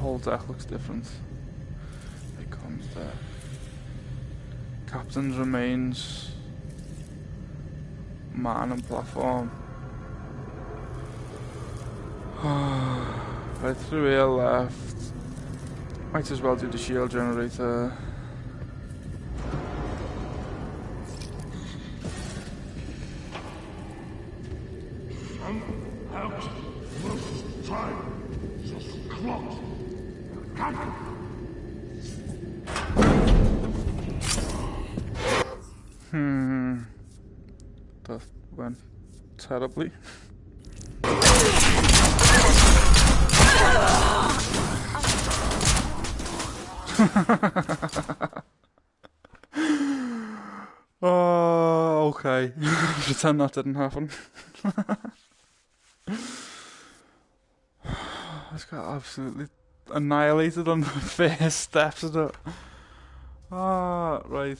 whole deck looks different. Here comes the captain's remains, man and platform. Right through here left. Might as well do the shield generator. That went terribly. Oh, okay. Pretend that didn't happen. I just got absolutely annihilated on the first steps of it. Ah, right.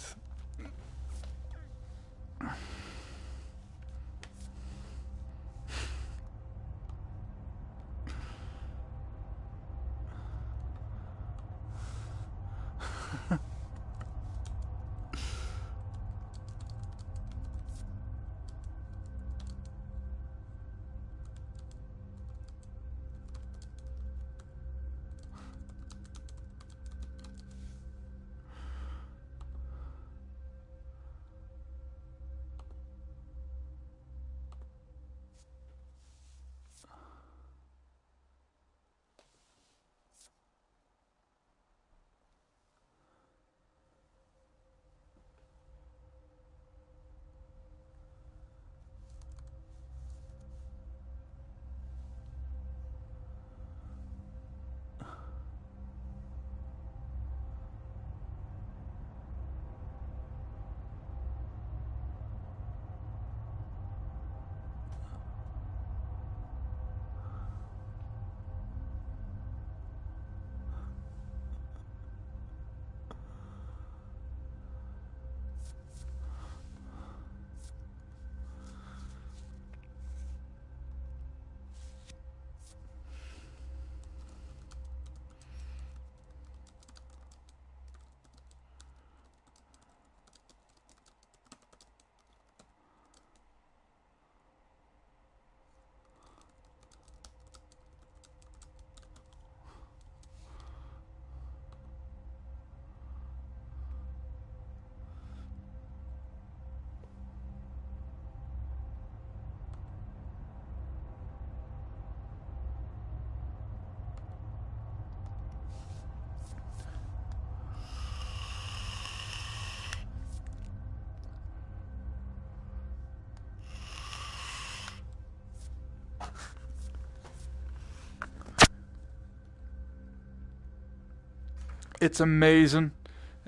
It's amazing.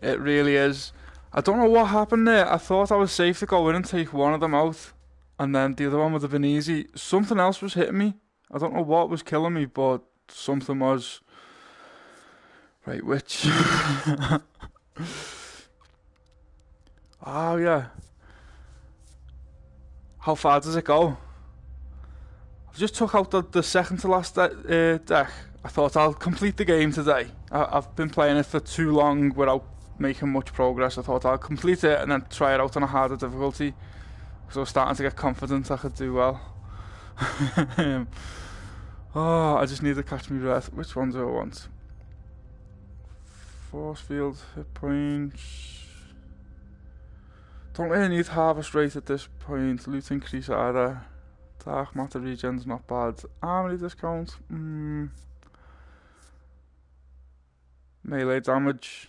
It really is. I don't know what happened there. I thought I was safe to go in and take one of them out, and then the other one would have been easy. Something else was hitting me. I don't know what was killing me, but something was. Right, which? Oh, yeah. How far does it go? I just took out the second to last deck. I thought I'll complete the game today. I've been playing it for too long without making much progress. I thought I'll complete it and then try it out on a harder difficulty, because I was starting to get confident I could do well. Oh, I just need to catch my breath. Which one do I want? Force field, hit points. Don't really need harvest rate at this point. Loot increase either. Dark matter regen's not bad. Armory discount. Melee damage.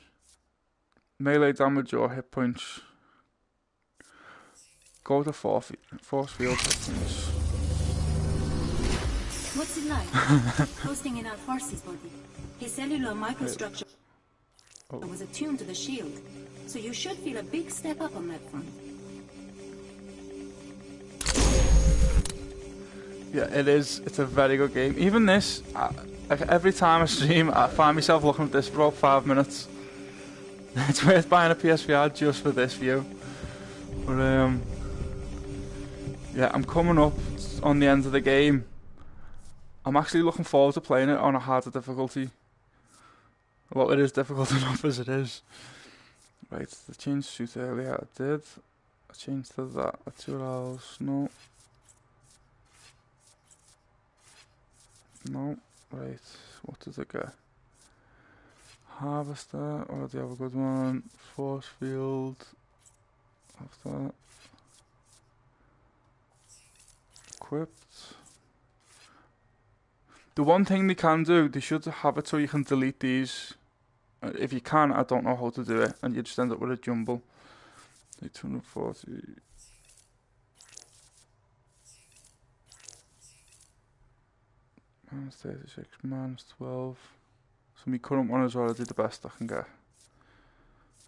Melee damage or hit points. Go to force field hit points. What's it like? Hosting in our forces body. His cellular microstructure was attuned to the shield, so you should feel a big step up on that front. Yeah, it is. It's a very good game. Even this, like every time I stream, I find myself looking at this for about 5 minutes. It's worth buying a PSVR just for this view. But yeah, I'm coming up on the end of the game. I'm actually looking forward to playing it on a harder difficulty. Well, it is difficult enough as it is. Right, the change suit earlier, I did. I changed to that. Let's see what else. No. No. Right, what does it get? Harvester, already have a good one. Force field. Have that. Equipped. The one thing they can do, they should have it so you can delete these. If you can, I don't know how to do it, and you just end up with a jumble. 240. Minus 36, minus 12. So my current one is already the best I can get.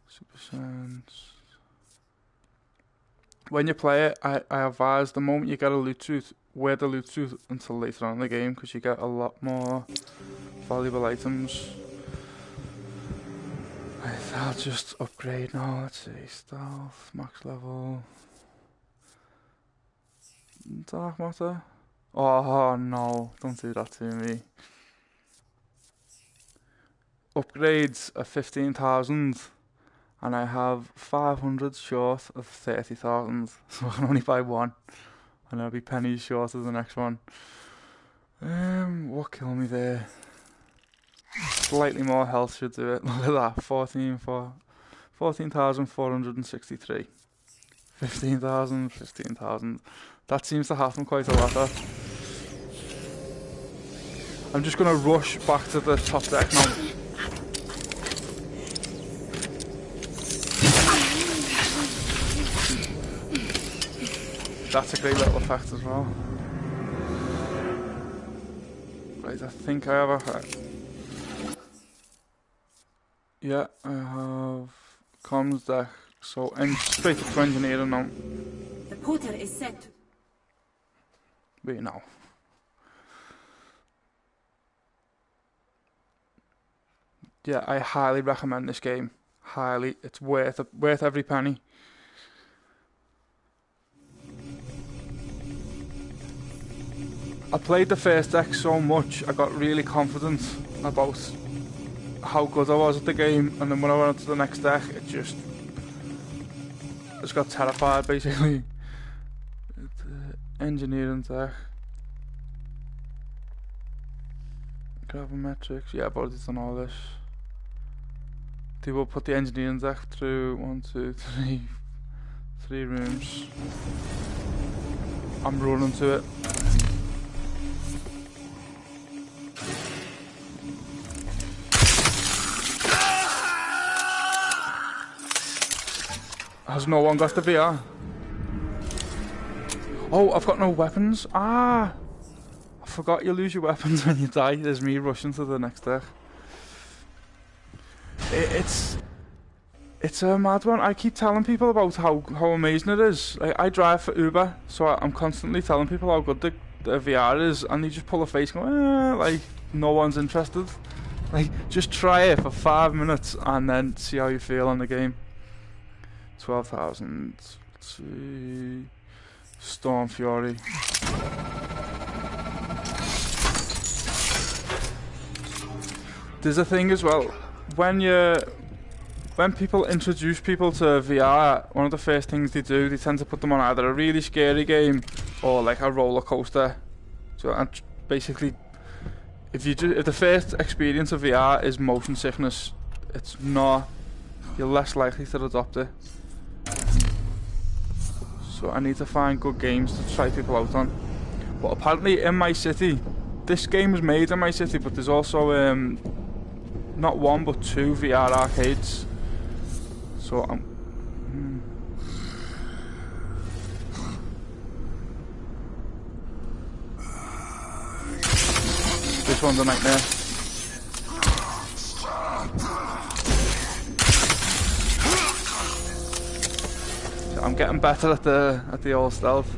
Super Sense. When you play it, I advise the moment you get a loot suit, wear the loot suit until later on in the game, because you get a lot more valuable items. Right, I'll just upgrade now. Let's see, stealth, max level. Dark matter. Oh no, don't do that to me. Upgrades are 15,000. And I have 500 short of 30,000, so I can only buy one, and I'll be pennies short of the next one. What killed me there? Slightly more health should do it. Look at that, 14,463. 15,000, 15,000. That seems to happen quite a lot. That. I'm just gonna rush back to the top deck now. That's a great little effect as well. Right, I think I have a... Yeah, I have comms deck, so straight up to engineering now. The portal is set. Wait now. Yeah, I highly recommend this game. Highly, it's worth every penny. I played the first deck so much, I got really confident about how good I was at the game, and then when I went on to the next deck, it just got terrified basically. Engineering deck. Gravimetrics, yeah, I've already done all this. They will put the engineering deck through 1, 2, 3, 3 rooms. I'm running to it. Has no one got the VR? Oh, I've got no weapons. Ah! I forgot you lose your weapons when you die. There's me rushing to the next deck. It's a mad one. I keep telling people about how amazing it is. I drive for Uber, so I'm constantly telling people how good the VR is, and they just pull a face going, like no one's interested. Like, just try it for 5 minutes and then see how you feel on the game. 12,000. Let's see. Storm Fury. There's a thing as well. When people introduce people to VR, one of the first things they do, they tend to put them on either a really scary game or like a roller coaster. So, and basically, if the first experience of VR is motion sickness, you're less likely to adopt it. So I need to find good games to try people out on. But apparently in my city, this game was made in my city, but there's also not one but 2 VR arcades. So this one's a nightmare. I'm getting better at the old stealth.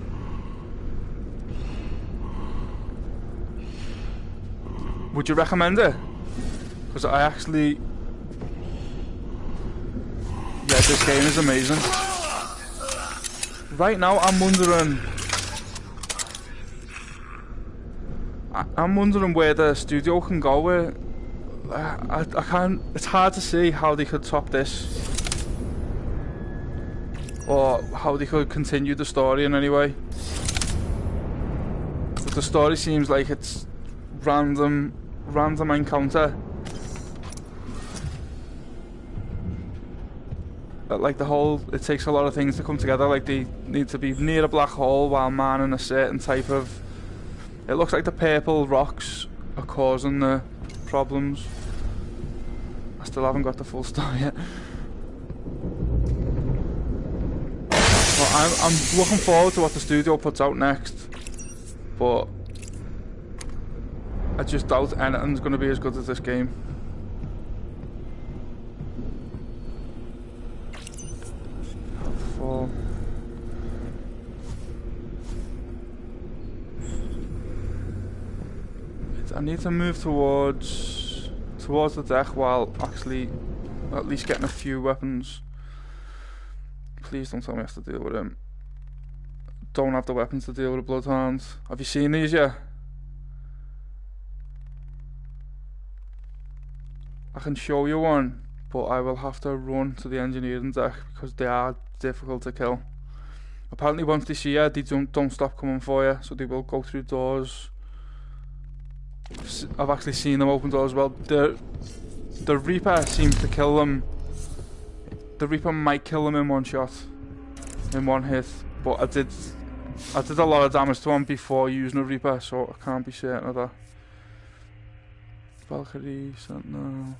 Would you recommend it? Because I actually... Yeah, this game is amazing. Right now I'm wondering where the studio can go with I can't. It's hard to see how they could top this, or how they could continue the story in any way. But the story seems like it's random encounter. Like the whole, it takes a lot of things to come together. Like they need to be near a black hole while manning a certain type of. It looks like the purple rocks are causing the problems. I still haven't got the full story yet. Well, I'm looking forward to what the studio puts out next, but I just doubt anything's going to be as good as this game. I need to move towards the deck while actually at least getting a few weapons. Please don't tell me I have to deal with him. Don't have the weapons to deal with a bloodhound. Have you seen these yet? I can show you one, but I will have to run to the engineering deck because they are difficult to kill. Apparently once they see you, they don't stop coming for you, so they will go through doors. I've actually seen them open doors as well. The Reaper seems to kill them. The Reaper might kill them in one shot, in one hit, but I did a lot of damage to him before using a Reaper, so I can't be certain of that. Valkyrie, Sentinel.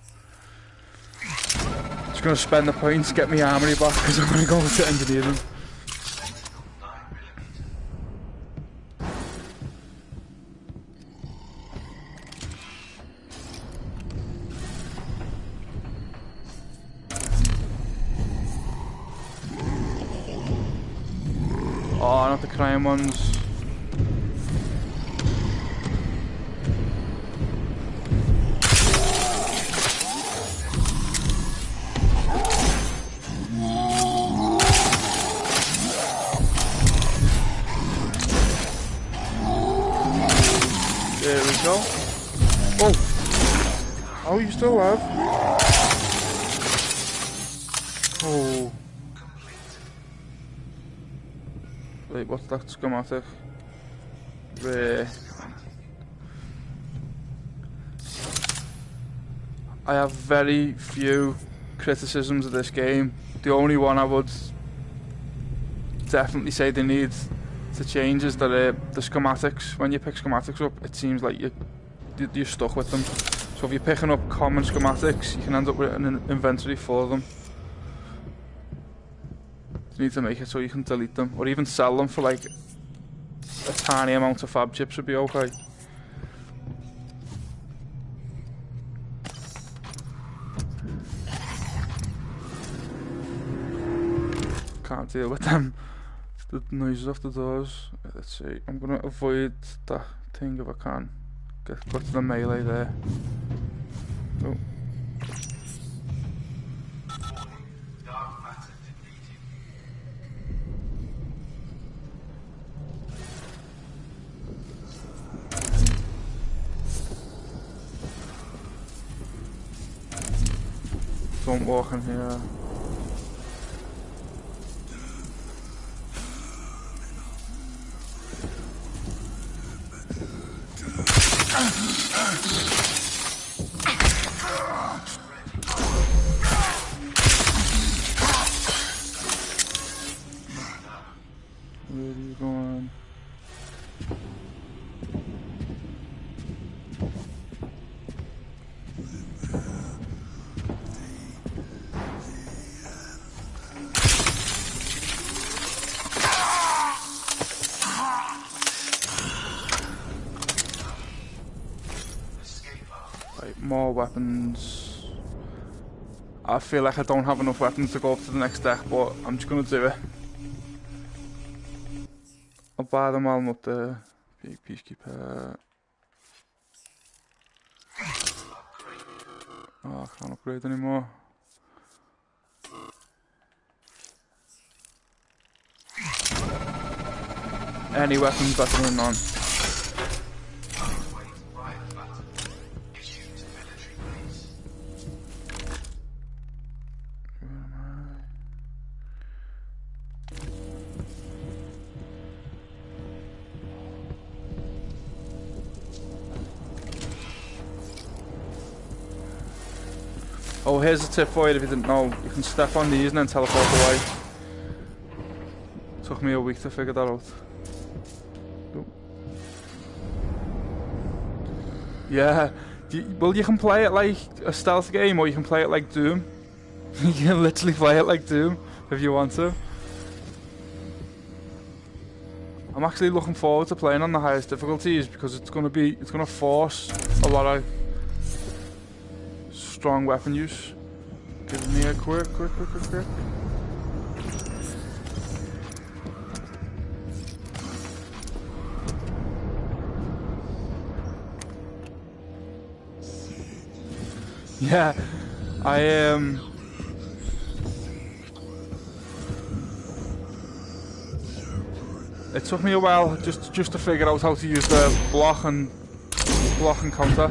Just gonna spend the points, get my armory back because I'm gonna go to engineering. Oh, not the crime ones. There we go. Oh! Oh, you still alive? Oh. Wait, what's that schematic? Rare. I have very few criticisms of this game. The only one I would definitely say they need to change is that the schematics. When you pick schematics up, it seems like you're stuck with them. So if you're picking up common schematics, you can end up with an inventory for them. You need to make it so you can delete them, or even sell them for like a tiny amount of fab chips would be okay. Can't deal with them. The noises off the doors. Let's see. I'm gonna avoid that thing if I can. Go to the melee there. Oh. Don't walk in here. Where are you going? More weapons. I feel like I don't have enough weapons to go up to the next deck, but I'm just gonna do it. I'll buy them while I'm up there. Big peacekeeper. Oh, I can't upgrade anymore. Any weapon's better than none. Oh, here's a tip for you if you didn't know. You can step on these and then teleport away. Took me a week to figure that out. Oh. Yeah. Well, you can play it like a stealth game or you can play it like Doom. You can literally play it like Doom if you want to. I'm actually looking forward to playing on the highest difficulties because it's gonna force a lot of strong weapon use. Give me a quick. Yeah, it took me a while just to figure out how to use the block and counter.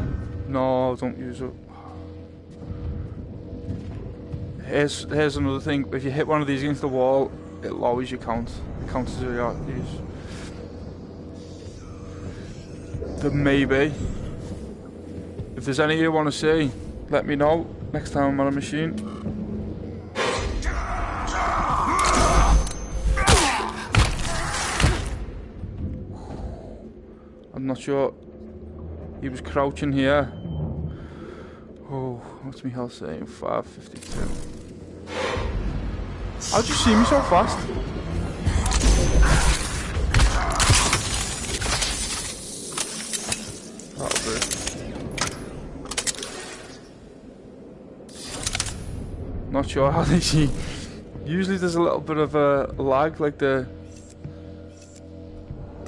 No, don't use it. Here's another thing. If you hit one of these against the wall, it lowers your count. It counts as your use. There may be. If there's any you want to see, let me know next time I'm on a machine. I'm not sure. He was crouching here. Oh, what's my health saying? 552. How'd you see me so fast? That'll do. Not sure how they see. Usually there's a little bit of a lag, like they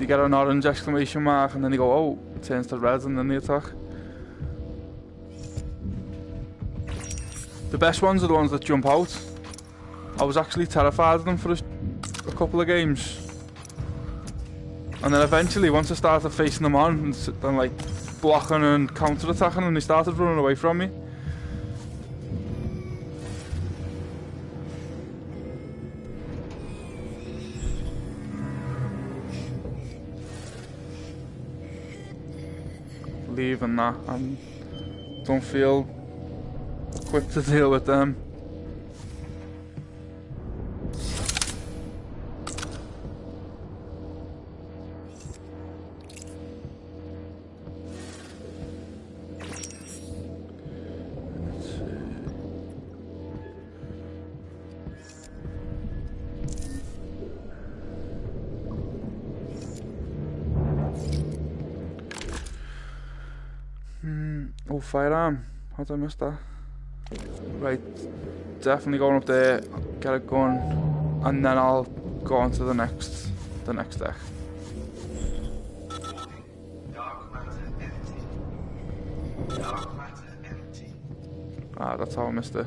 get an orange exclamation mark and then they go, oh, it turns to red and then they attack. The best ones are the ones that jump out. I was actually terrified of them for a couple of games. And then eventually, once I started facing them on and like blocking and counter-attacking, and they started running away from me. Leaving that, and don't feel equipped to deal with them. Oh, firearm. How did I miss that? Right, definitely going up there, get a gun, and then I'll go on to the next deck. Ah, that's how I missed it.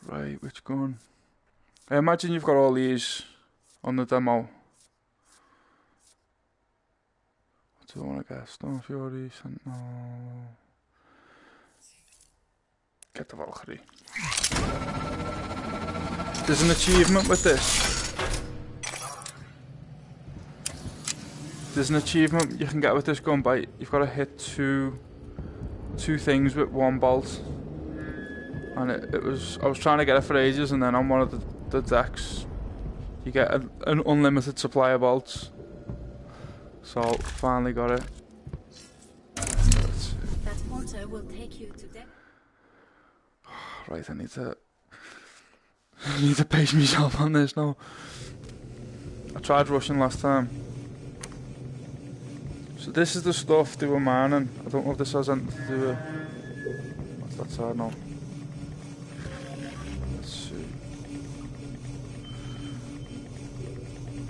Right, which gun? I imagine you've got all these on the demo. What do I want to get? Stone Fury, Sentinel. Get the Valkyrie. There's an achievement with this. There's an achievement you can get with this gun by you've got to hit two things with one bolt. And I was trying to get it for ages, and then on one of the decks you get an unlimited supply of bolts. So finally got it. That porter will take you to deck. Right, I need to pace myself on this now. I tried rushing last time. So this is the stuff they were mining. I don't know if this has anything to do with... What's that side now? Let's see.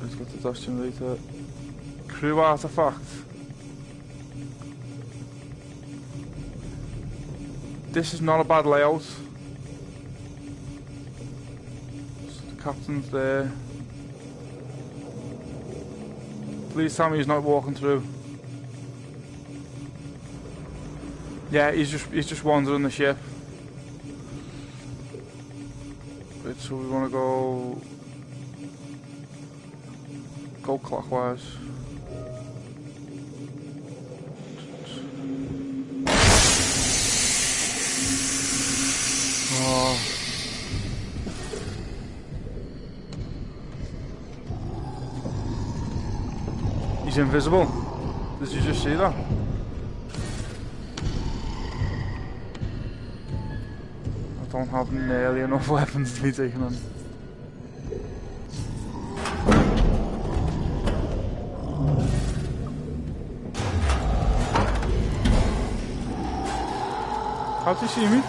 It's got the dust generator. Crew artifact. This is not a bad layout. So the captain's there. Please tell me he's not walking through. Yeah, he's just wandering the ship. Right, so we want to go clockwise. Oh. He's invisible. Did you just see that? I don't have nearly enough weapons to be taking on. How'd you see me?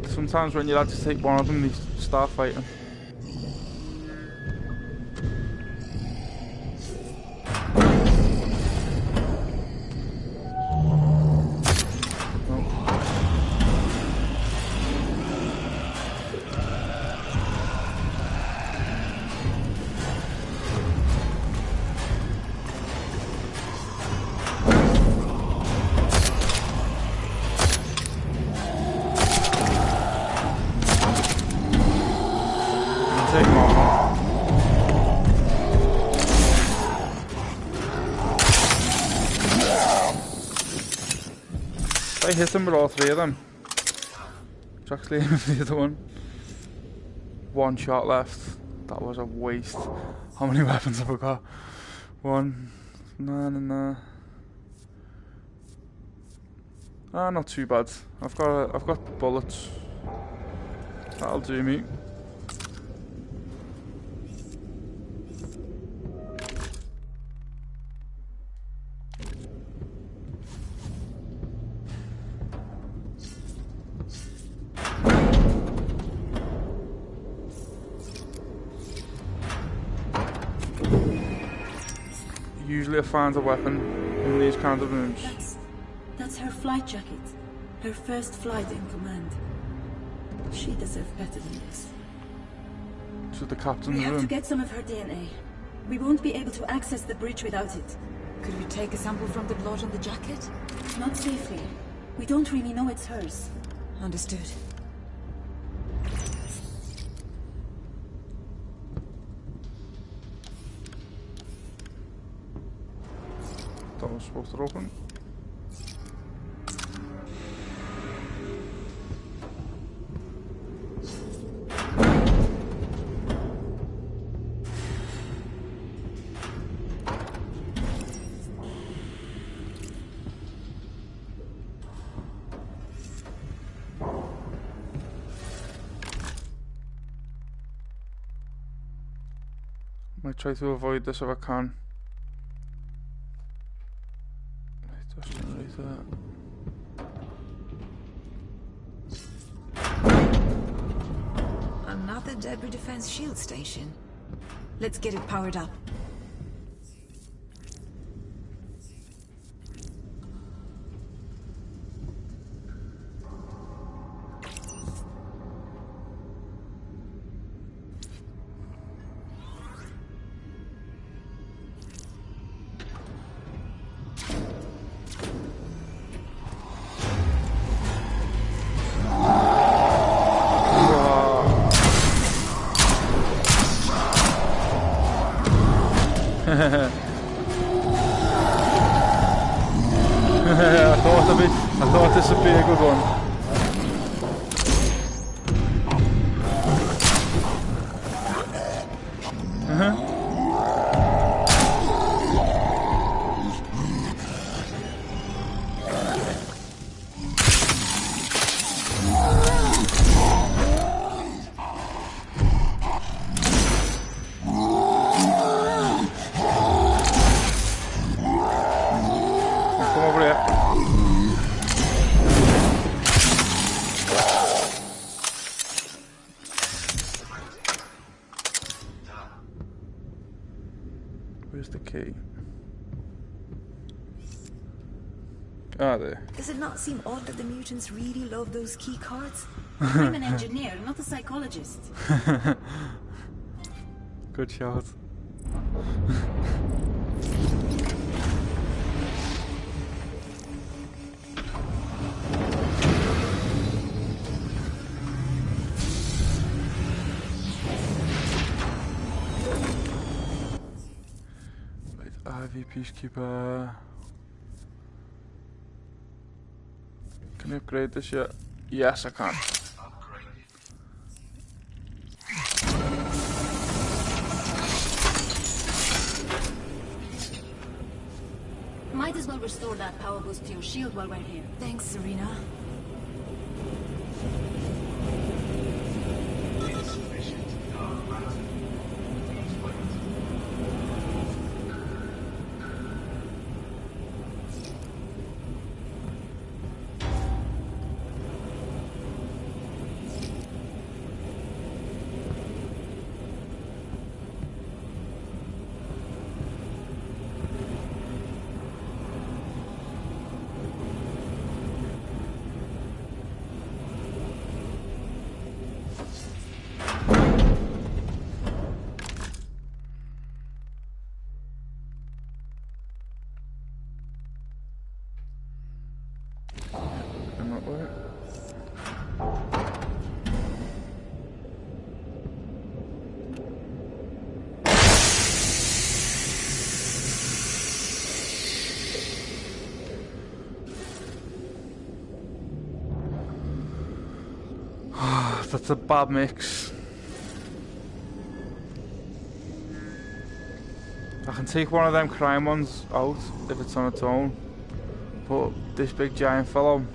Sometimes when you had to take one of them, they start fighting. I hit him with all three of them. It's actually aiming for the other one. One shot left. That was a waste. How many weapons have I got? One. No. Ah, not too bad. I've got bullets. That'll do me. Usually I find a weapon in these kind of rooms. That's her flight jacket. Her first flight in command. She deserves better than this. To the captain's room. We have to get some of her DNA. We won't be able to access the bridge without it. Could we take a sample from the blood on the jacket? Not safely. We don't really know it's hers. Understood. That was supposed to open. Might try to avoid this if I can. Just right there. Another debris defense shield station. Let's get it powered up. I thought this would be a good one. Come over here. Where's the key? Ah, there. Does it not seem odd that the mutants really love those key cards? I'm an engineer, not a psychologist. Good shout. Wait, IV Peacekeeper. Can I upgrade this yet? Yes, I can. Might as well restore that power boost to your shield while we're here. Thanks, Serena. That's a bad mix. I can take one of them crime ones out if it's on its own, but this big giant fellow,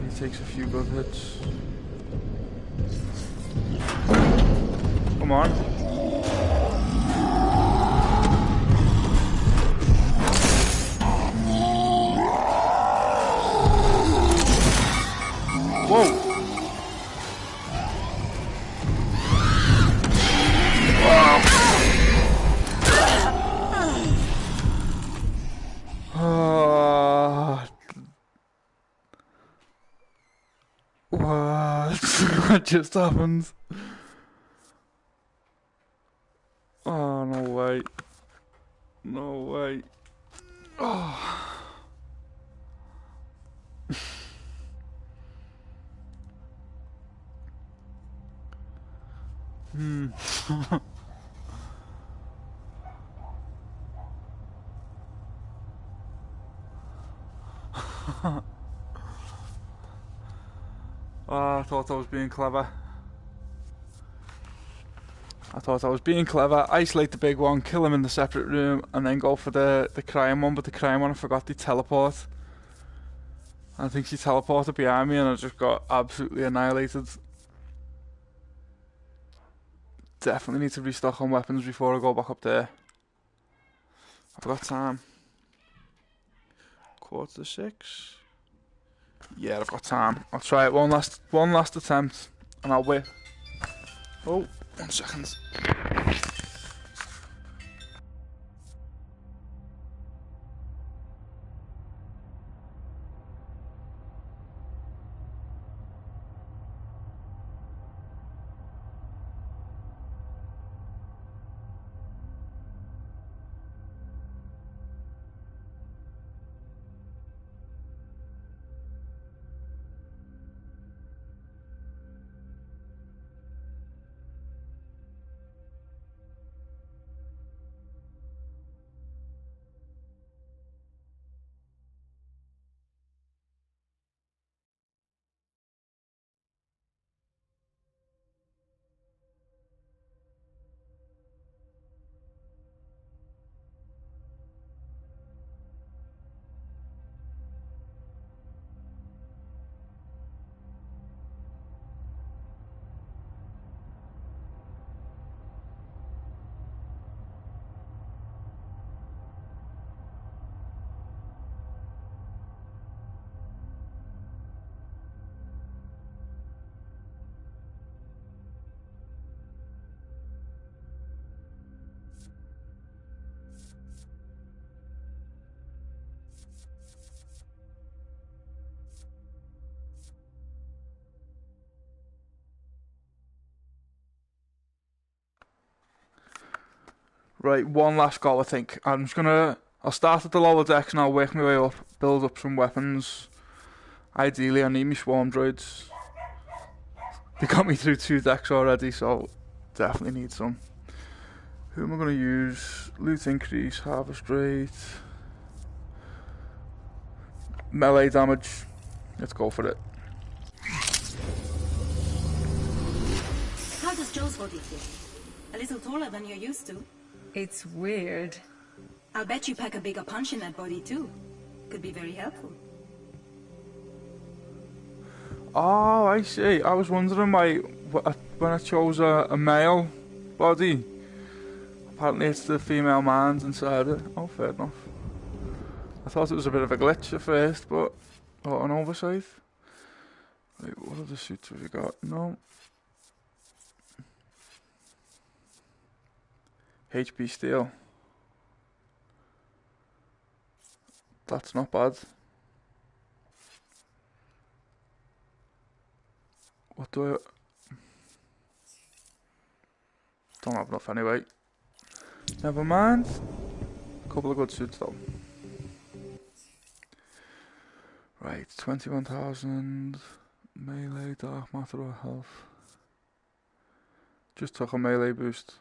he takes a few good hits. Come on. Whoa! What? What just happened? Oh, no way. No way. Oh. Oh, I thought I was being clever. Isolate the big one, kill him in the separate room, and then go for the crime one, but the crime one I forgot to teleport. I think she teleported behind me and I just got absolutely annihilated. Definitely need to restock on weapons before I go back up there. I've got time. 5:45. Yeah, I've got time. I'll try it one last attempt and I'll wait. Oh, 1 second. Right, one last goal I think. I'll start at the lower decks and I'll work my way up, build up some weapons. Ideally I need my swarm droids. They got me through 2 decks already, so definitely need some. Who am I going to use? Loot increase, harvest rate, melee damage. Let's go for it. How does Joe's body feel? A little taller than you're used to. It's weird. I'll bet you pack a bigger punch in that body too. Could be very helpful. Oh, I see. I was wondering why when I chose a male body, apparently it's the female mind inside it. Oh, fair enough. I thought it was a bit of a glitch at first, but an oversight. Wait, what other suits have you got? No. HP steel. That's not bad. What do I... Don't have enough anyway. Never mind. Couple of good suits though. Right, 21,000. Melee, dark matter or health. Just took a melee boost.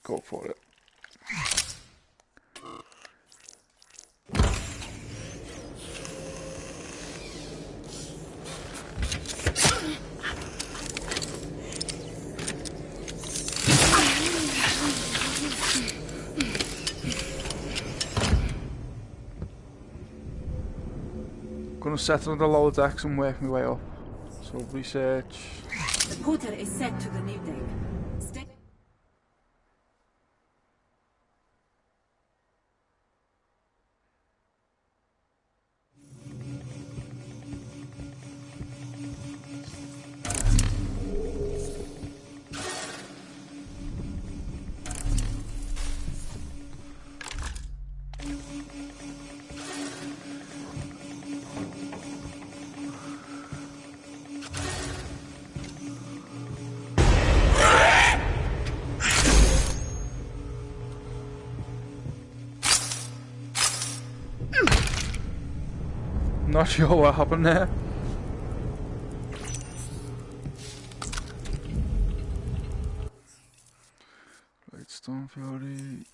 Go for it. Gonna settle on the lower decks and work my way up. So research. The portal is set to the new deck. Stay. Not sure what happened there. Right, Storm Fury.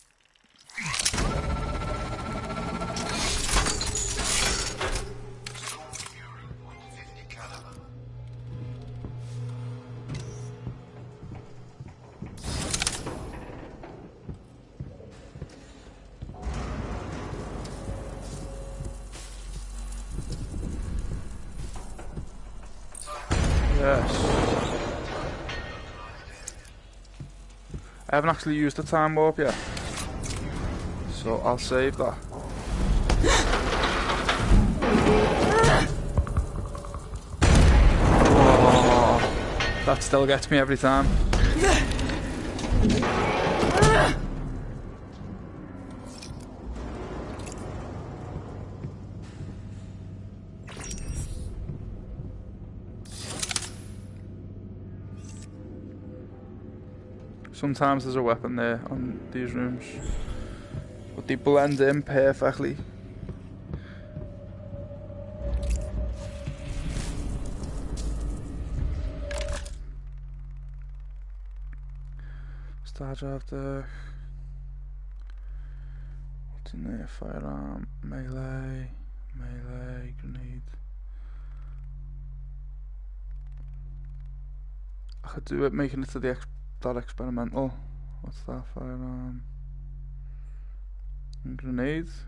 Yes. I haven't actually used the time warp yet, so I'll save that. Oh, that still gets me every time. Sometimes there's a weapon there on these rooms, but they blend in perfectly. Star drive deck. What's in there? Firearm, melee, grenade. I could do it making it to the that experimental. What's that? Firearm and grenades.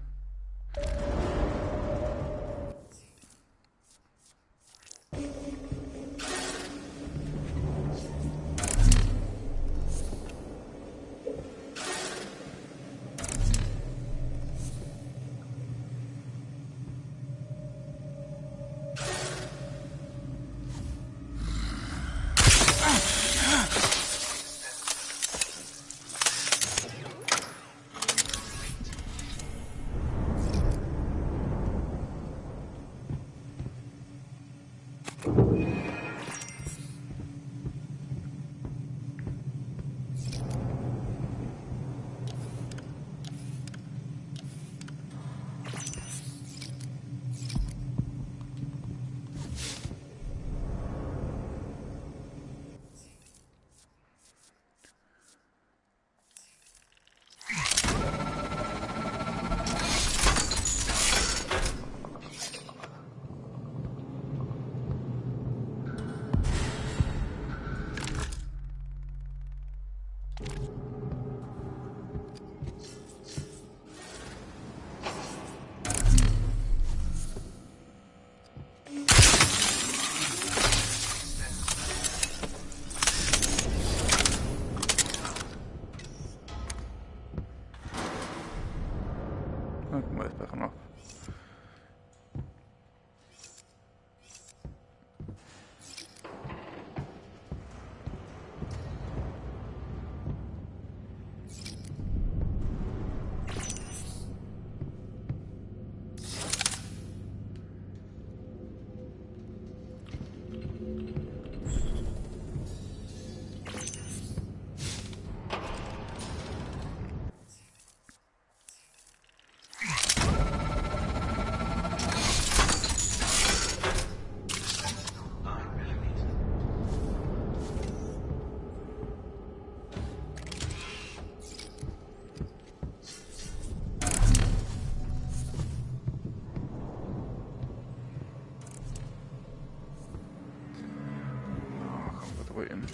waiting.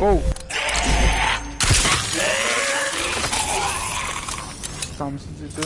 Oh! Damn, did it do?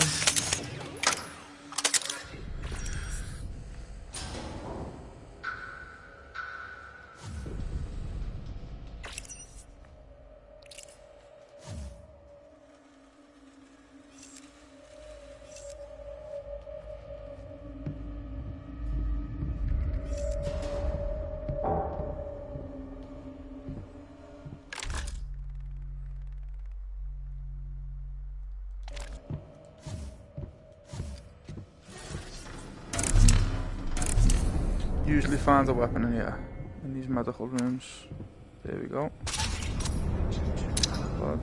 Usually find a weapon in here, in these medical rooms. There we go. Blood.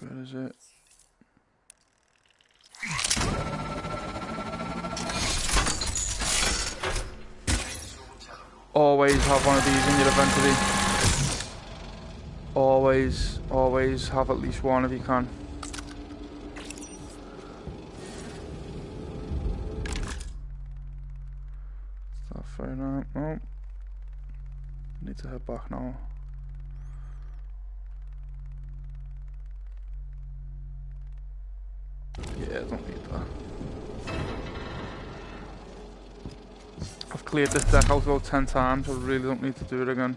Where is it? Always have one of these in your inventory. Always have at least one if you can. Start firing out. Oh. Need to head back now. Yeah, I don't need that. I've cleared this deck out about 10 times, I really don't need to do it again.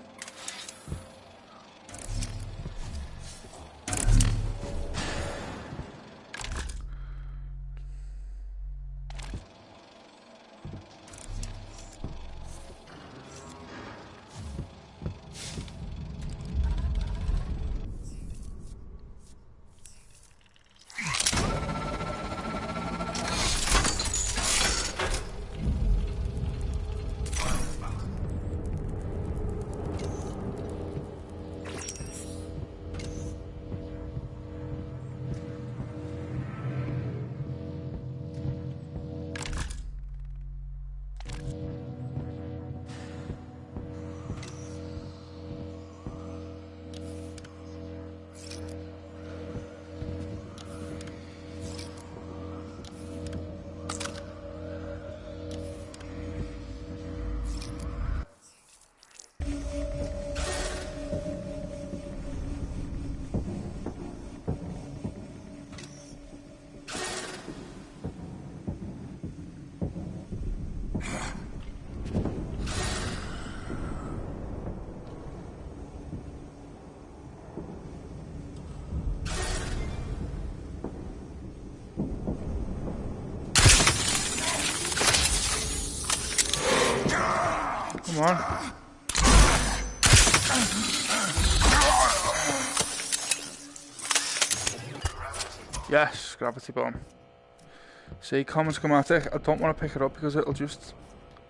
Come on. Yes, gravity bomb. See, common schematic. I don't want to pick it up because it'll just.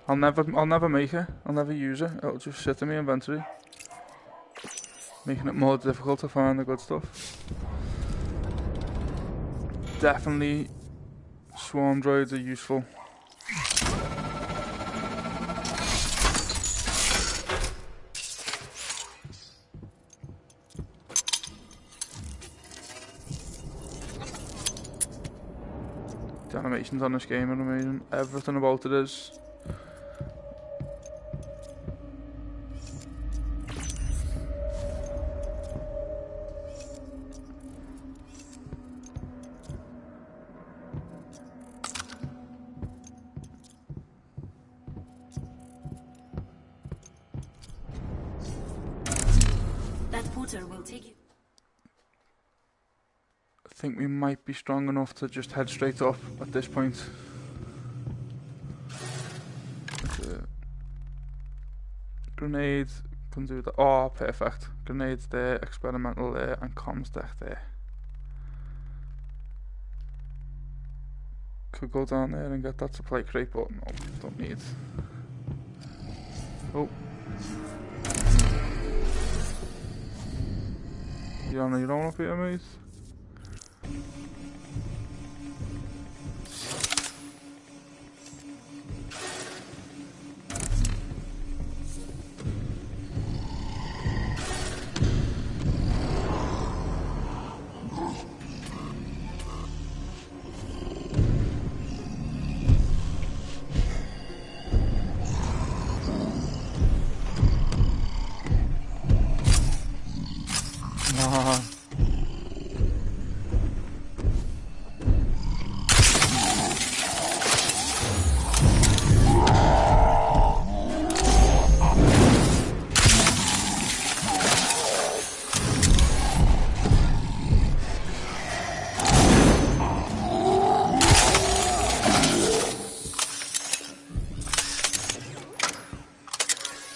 I'll never make it. I'll never use it. It'll just sit in my inventory. making it more difficult to find the good stuff. Definitely swarm droids are useful. The animations on this game are amazing. Everything about it is. That porter will take you. I think we might be strong enough to just head straight up at this point. Grenade can do that. Oh, perfect. Grenades there, experimental there, and comms deck there. Could go down there and get that supply crate, but no, don't need. Oh. You're on your own up here, mate?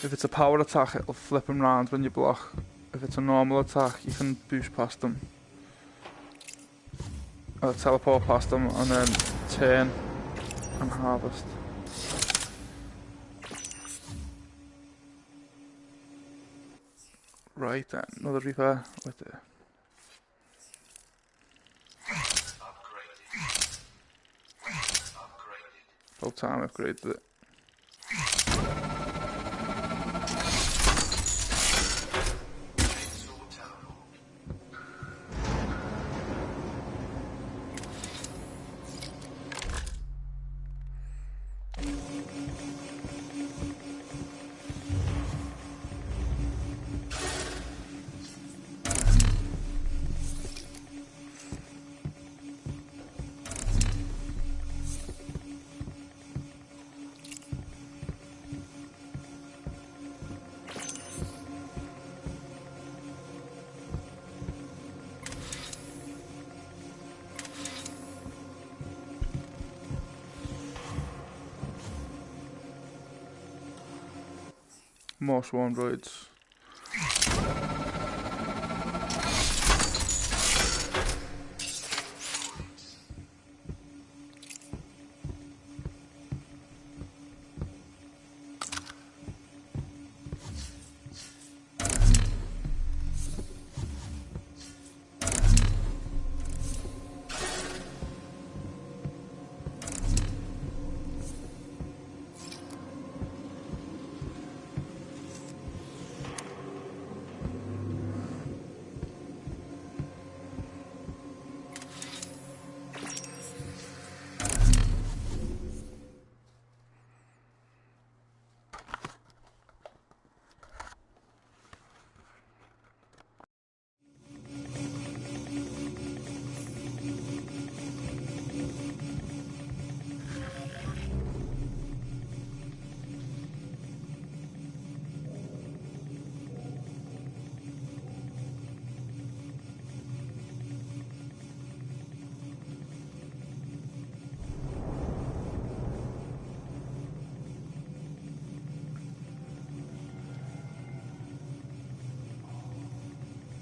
If it's a power attack, it'll flip them round when you block. If it's a normal attack, you can boost past them. Or teleport past them and then turn and harvest. Right then, another repair right there. About time I upgraded it. More swarm droids.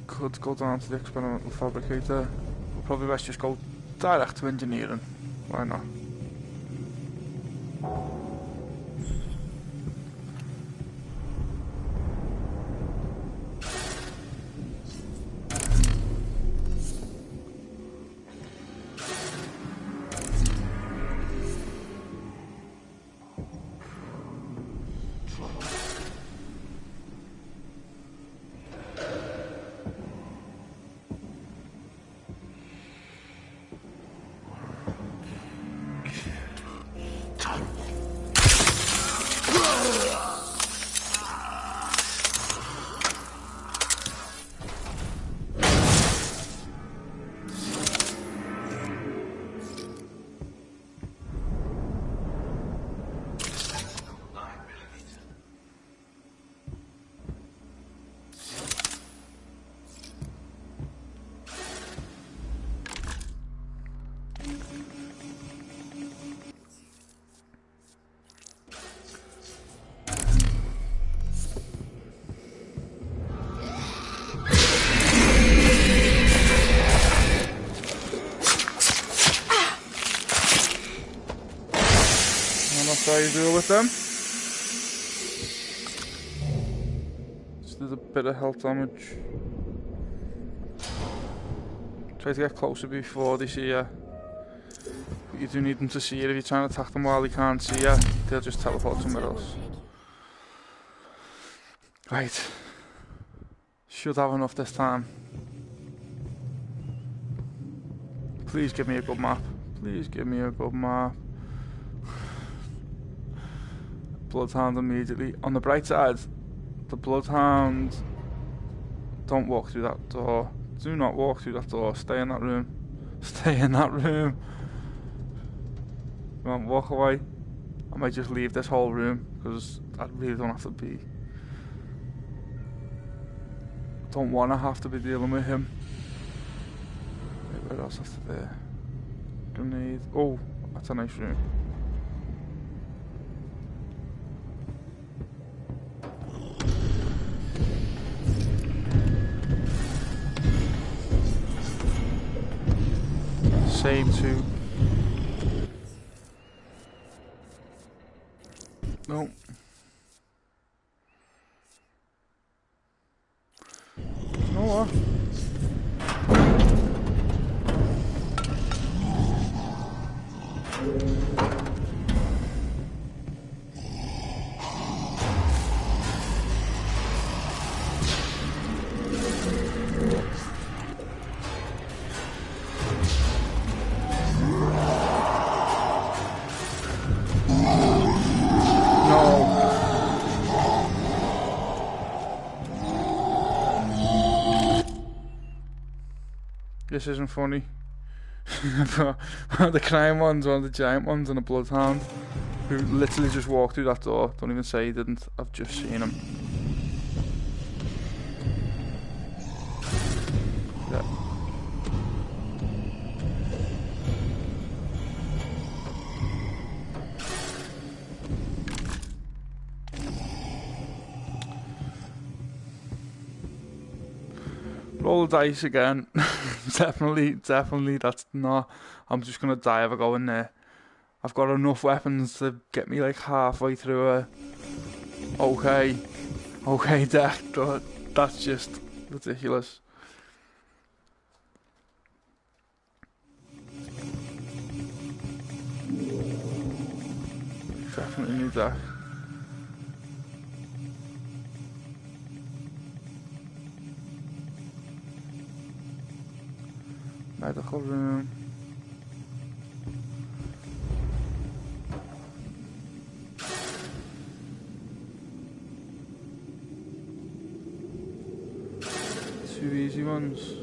Could go down to the experimental fabricator. We'll probably best just go direct to engineering. Why not? you deal with them. Just did a bit of health damage. Try to get closer before they see you. But you do need them to see you. If you're trying to attack them while they can't see you, they'll just teleport somewhere else. Right. Should have enough this time. Please give me a good map. Please give me a good map. Bloodhound immediately. On the bright side, the Bloodhound don't walk through that door. Do not walk through that door. Stay in that room. Stay in that room. Come on, walk away. I might just leave this whole room because I really don't have to be. Don't want to have to be dealing with him. Wait, where else after there? Grenade. Oh, that's a nice room. Save too. No. You know what? This isn't funny. The crime ones, one of the giant ones, and a Bloodhound who literally just walked through that door. Don't even say he didn't. I've just seen him. Yeah. Roll the dice again. definitely that's not. I'm just gonna die if I go in there. I've got enough weapons to get me like halfway through a okay deck, but that's just ridiculous. Definitely need that. Medical room. Two easy ones.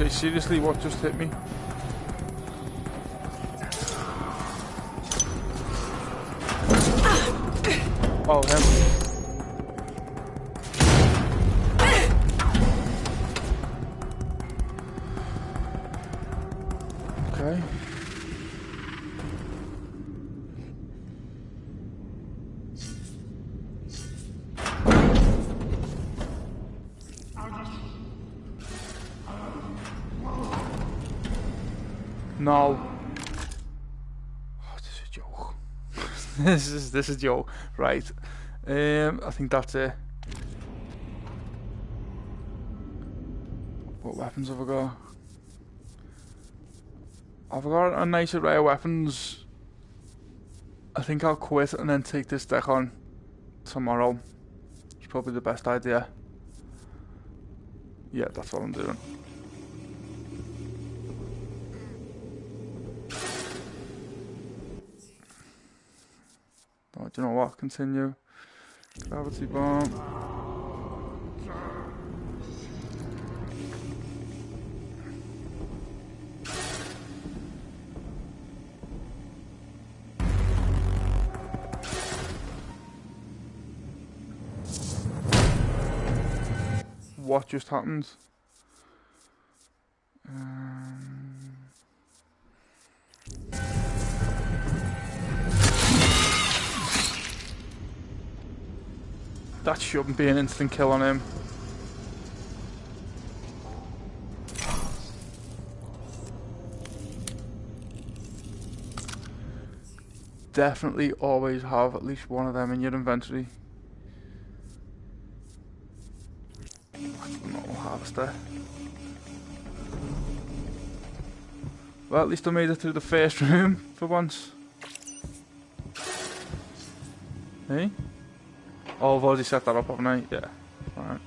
Seriously, what just hit me? Oh, him. Okay. No. Oh, this is a joke. this is a joke. Right. I think that's it. What weapons have I got? I've got a nice array of weapons. I think I'll quit and then take this deck on tomorrow. It's probably the best idea. Yeah, that's what I'm doing. Oh, do you know what? Continue. Gravity bomb. what just happened. That shouldn't be an instant kill on him. Definitely always have at least one of them in your inventory. Normal harvester. Well, at least I made it through the first room for once. Hey? Oh, I've already set that up, haven't I? Yeah. Alright.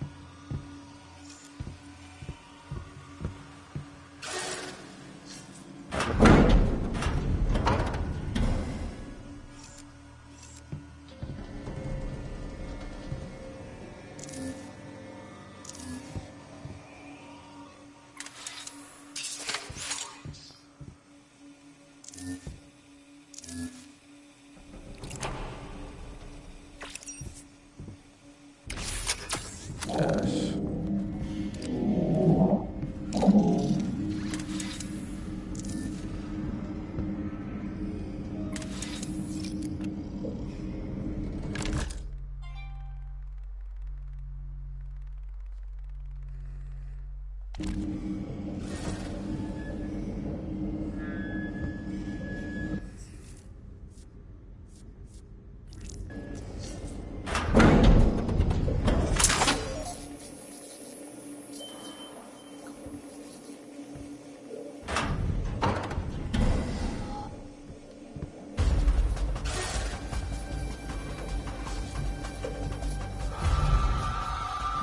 Yes.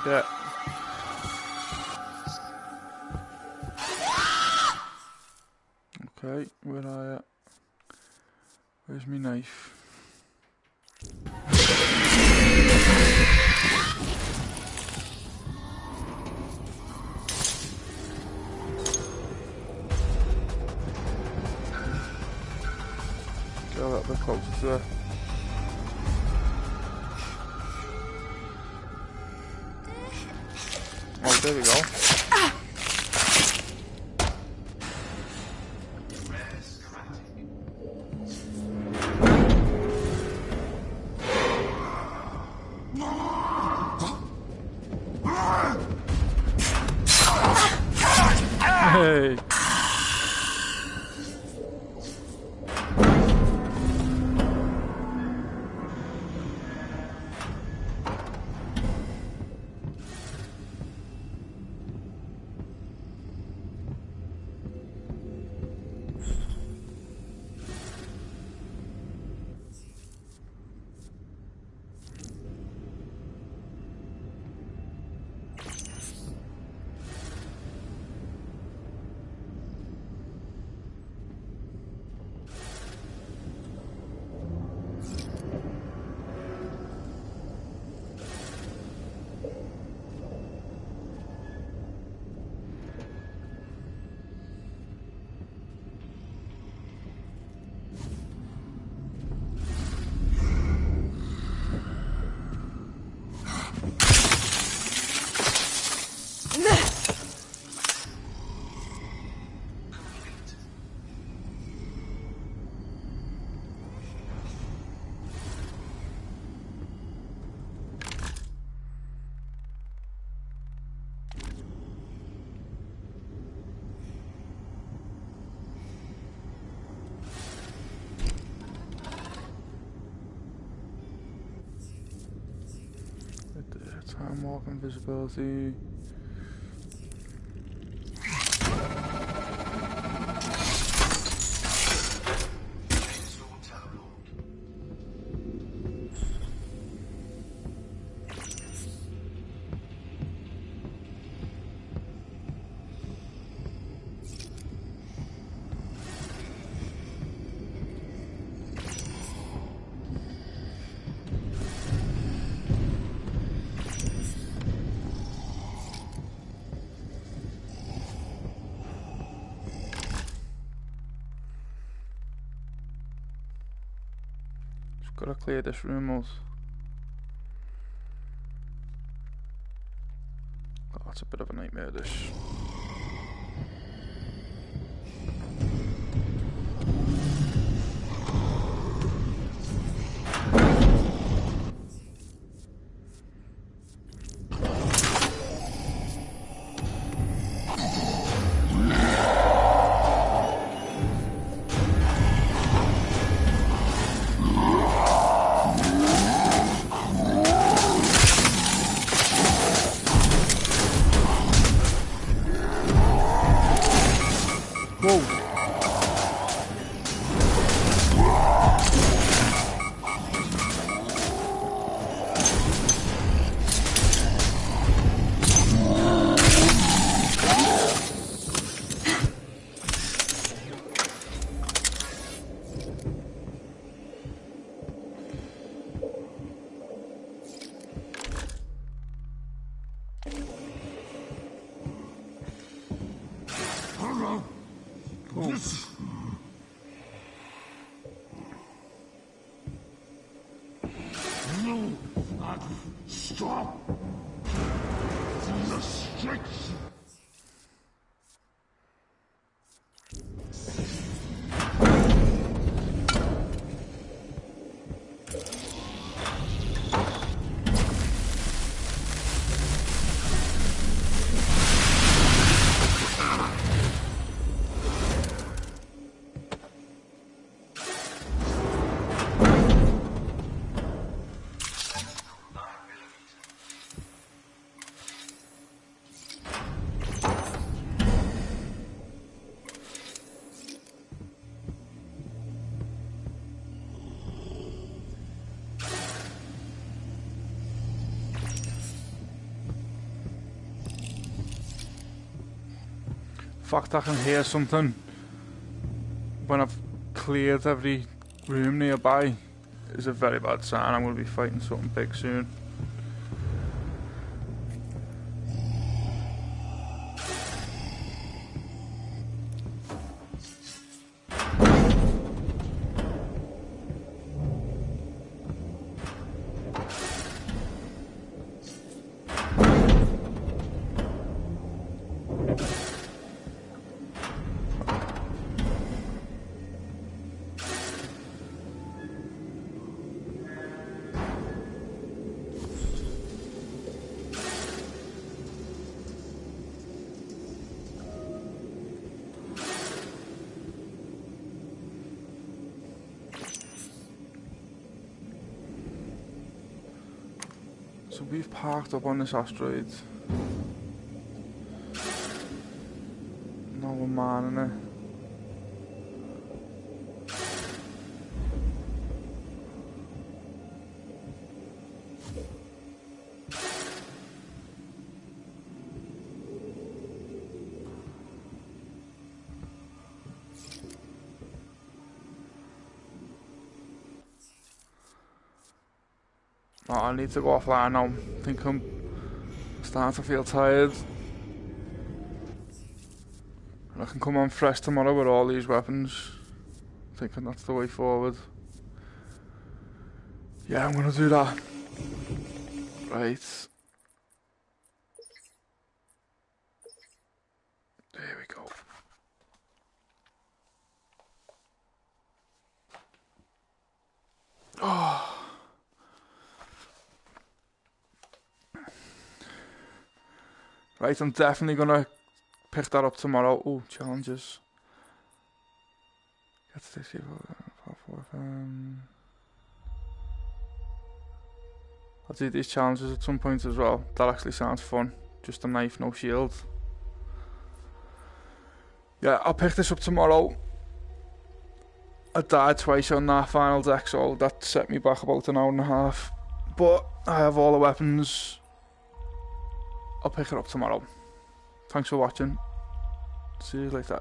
Yeah. Okay, where are you? Where's my knife? Get a little bit closer to it. Oh, there we go. Hey. Time walk invisibility. Gotta clear this room out. Got That's a bit of a nightmare, this. Stop the restriction. Fact I can hear something when I've cleared every room nearby is a very bad sign. I'm going to be fighting something big soon. So we've parked up on this asteroid. Now we're mining it. Oh, I need to go offline now. I think I'm starting to feel tired. And I can come on fresh tomorrow with all these weapons. Thinking that's the way forward. Yeah, I'm gonna do that. Right. There we go. Oh. Right, I'm definitely gonna pick that up tomorrow. Oh, challenges. Get to this I'll do these challenges at some point as well. That actually sounds fun. Just a knife, no shield. Yeah, I'll pick this up tomorrow. I died twice on that final deck, so that set me back about an hour and a half. But I have all the weapons. I'll pick it up tomorrow. Thanks for watching. See you later.